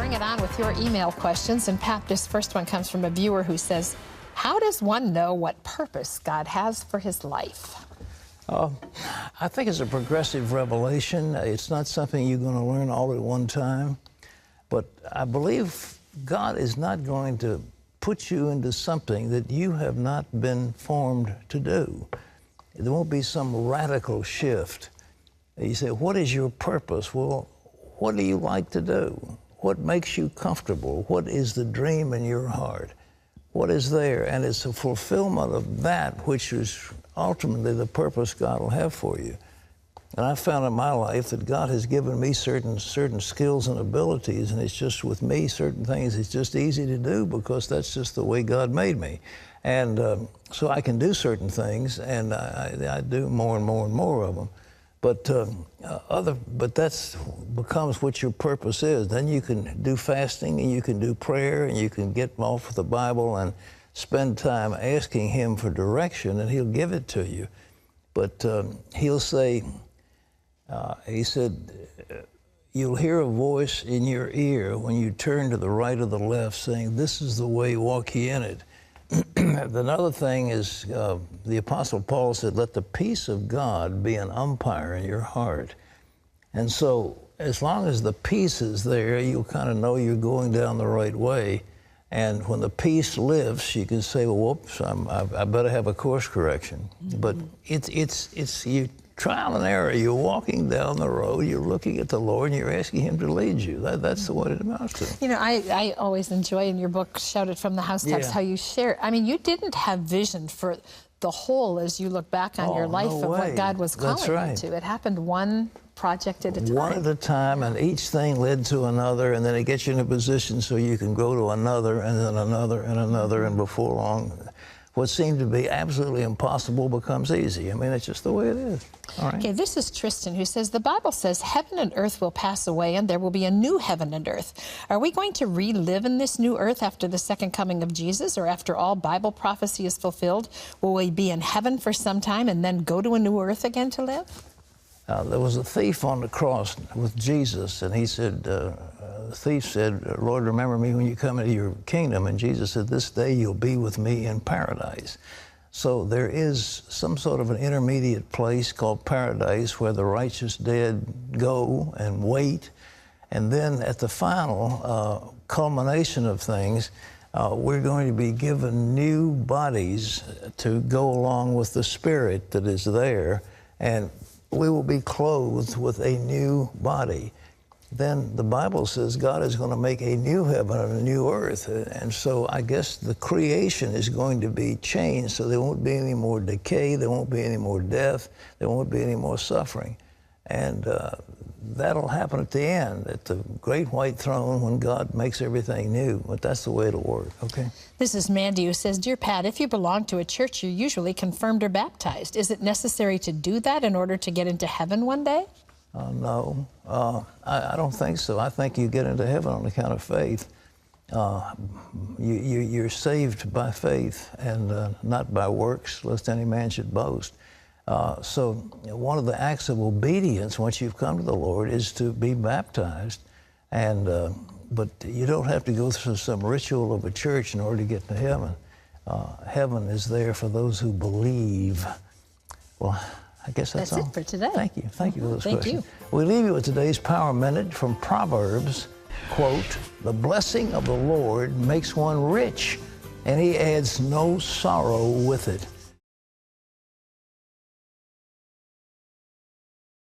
bring it on with your email questions. And Pat, this first one comes from a viewer who says, how does one know what purpose God has for his life? I think it's a progressive revelation. It's not something you're going to learn all at one time. But I believe God is not going to put you into something that you have not been formed to do. There won't be some radical shift. You say, what is your purpose? Well, what do you like to do? What makes you comfortable? What is the dream in your heart? What is there? And it's a fulfillment of that which is ultimately the purpose God will have for you. And I found in my life that God has given me certain skills and abilities, and it's just with me, certain things, it's just easy to do because that's just the way God made me. And so I can do certain things, and I do more and more and more of them. But that becomes what your purpose is. Then you can do fasting, and you can do prayer, and you can get off with the Bible and spend time asking Him for direction, and He'll give it to you. But He'll say, He said, you'll hear a voice in your ear when you turn to the right or the left saying, this is the way, walk ye in it. Another thing is, the Apostle Paul said, let the peace of God be an umpire in your heart. And so as long as the peace is there, you'll kind of know you're going down the right way. And when the peace lifts, you can say, well, whoops, I better have a course correction. Mm-hmm. But it's you trial and error. You're walking down the road, you're looking at the Lord, and you're asking Him to lead you. That's what it amounts to. You know, I always enjoy in your book, Shout It from the Housetops, how you share. I mean, you didn't have vision for the whole as you look back on your life of what God was calling you to. It happened one project at a time. One at a time, and each thing led to another, and then it gets you in a position so you can go to another, and then another, and another, and before long, what seemed to be absolutely impossible becomes easy. I mean, it's just the way it is. All right. Okay, this is Tristan who says, the Bible says heaven and earth will pass away and there will be a new heaven and earth. Are we going to relive in this new earth after the second coming of Jesus, or after all Bible prophecy is fulfilled? Will we be in heaven for some time and then go to a new earth again to live? There was a thief on the cross with Jesus, and he said, the thief said, Lord, remember me when you come into your kingdom. And Jesus said, this day you'll be with me in paradise. So there is some sort of an intermediate place called paradise where the righteous dead go and wait. And then at the final culmination of things, we're going to be given new bodies to go along with the spirit that is there. And we will be clothed with a new body. Then the Bible says God is going to make a new heaven and a new earth. And so I guess the creation is going to be changed, so there won't be any more decay, there won't be any more death, there won't be any more suffering. And that'll happen at the end, at the great white throne when God makes everything new. But that's the way it'll work, okay? This is Mandy who says, Dear Pat, if you belong to a church, you're usually confirmed or baptized. Is it necessary to do that in order to get into heaven one day? No, I don't think so. I think you get into heaven on account of faith. You're saved by faith and not by works, lest any man should boast. So one of the acts of obedience once you've come to the Lord is to be baptized. And but you don't have to go through some ritual of a church in order to get to heaven. Heaven is there for those who believe. Well, I guess that's all. It for today. Thank you. Thank you for this question. Thank you. We leave you with today's Power Minute from Proverbs. Quote, the blessing of the Lord makes one rich, and He adds no sorrow with it.